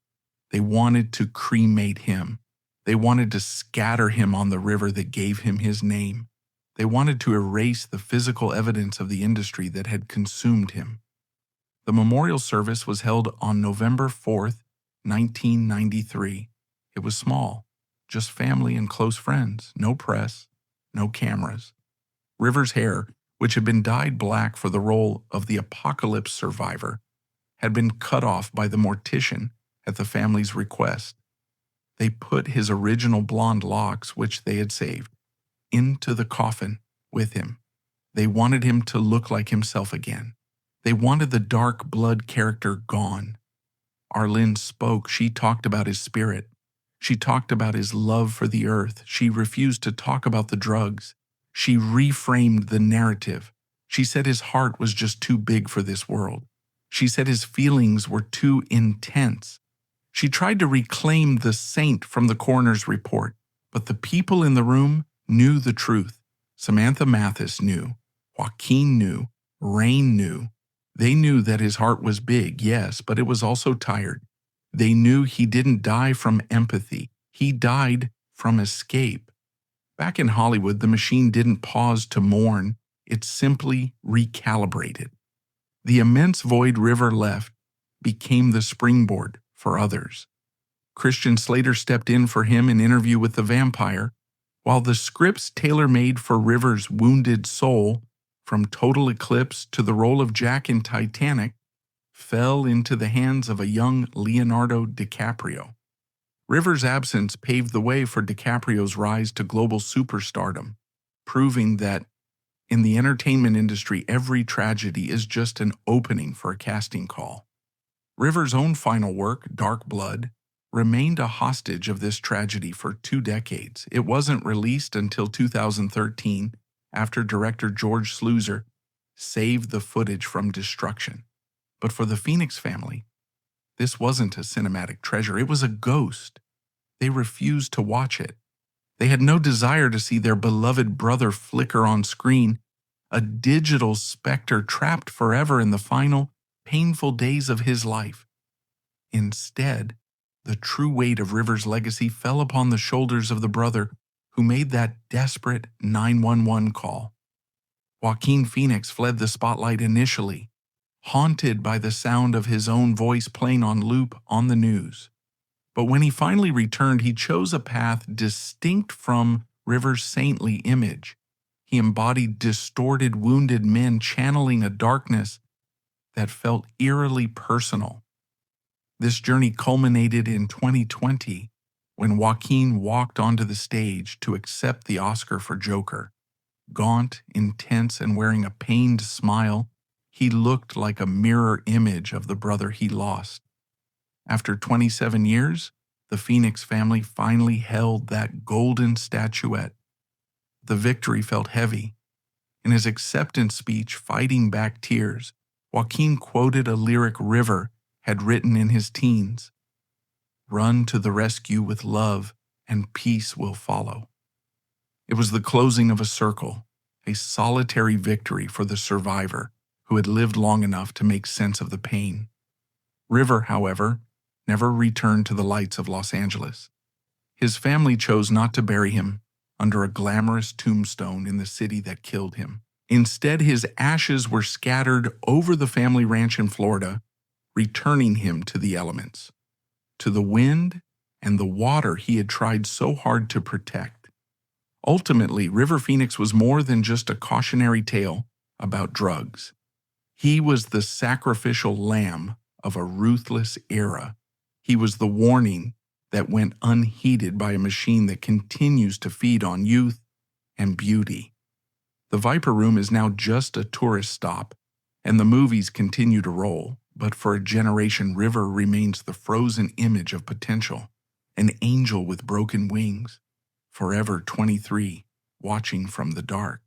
They wanted to cremate him. They wanted to scatter him on the river that gave him his name. They wanted to erase the physical evidence of the industry that had consumed him. The memorial service was held on November 4th, 1993. It was small, just family and close friends, no press, no cameras. River's hair, which had been dyed black for the role of the apocalypse survivor, had been cut off by the mortician at the family's request. They put his original blonde locks, which they had saved, into the coffin with him. They wanted him to look like himself again. They wanted the dark blood character gone. Arlene spoke. She talked about his spirit. She talked about his love for the earth. She refused to talk about the drugs. She reframed the narrative. She said his heart was just too big for this world. She said his feelings were too intense. She tried to reclaim the saint from the coroner's report, but the people in the room knew the truth. Samantha Mathis knew. Joaquin knew. Rain knew. They knew that his heart was big, yes, but it was also tired. They knew he didn't die from empathy. He died from escape. Back in Hollywood, the machine didn't pause to mourn. It simply recalibrated. The immense void River left became the springboard for others. Christian Slater stepped in for him in Interview with the Vampire, while the scripts tailor-made for River's wounded soul, from Total Eclipse to the role of Jack in Titanic, fell into the hands of a young Leonardo DiCaprio. River's absence paved the way for DiCaprio's rise to global superstardom, proving that in the entertainment industry, every tragedy is just an opening for a casting call. River's own final work, Dark Blood, remained a hostage of this tragedy for 2 decades. It wasn't released until 2013, after director George Sluizer saved the footage from destruction. But for the Phoenix family, this wasn't a cinematic treasure. It was a ghost. They refused to watch it. They had no desire to see their beloved brother flicker on screen, a digital specter trapped forever in the final, painful days of his life. Instead, the true weight of River's legacy fell upon the shoulders of the brother who made that desperate 911 call. Joaquin Phoenix fled the spotlight initially, haunted by the sound of his own voice playing on loop on the news. But when he finally returned, he chose a path distinct from River's saintly image. He embodied distorted, wounded men channeling a darkness that felt eerily personal. This journey culminated in 2020 when Joaquin walked onto the stage to accept the Oscar for Joker. Gaunt, intense, and wearing a pained smile, he looked like a mirror image of the brother he lost. After 27 years, the Phoenix family finally held that golden statuette. The victory felt heavy. In his acceptance speech, fighting back tears, Joaquin quoted a lyric River had written in his teens. "Run to the rescue with love, and peace will follow." It was the closing of a circle, a solitary victory for the survivor who had lived long enough to make sense of the pain. River, however, never returned to the lights of Los Angeles. His family chose not to bury him under a glamorous tombstone in the city that killed him. Instead, his ashes were scattered over the family ranch in Florida, returning him to the elements, to the wind and the water he had tried so hard to protect. Ultimately, River Phoenix was more than just a cautionary tale about drugs. He was the sacrificial lamb of a ruthless era. He was the warning that went unheeded by a machine that continues to feed on youth and beauty. The Viper Room is now just a tourist stop, and the movies continue to roll, but for a generation, River remains the frozen image of potential, an angel with broken wings, forever 23, watching from the dark.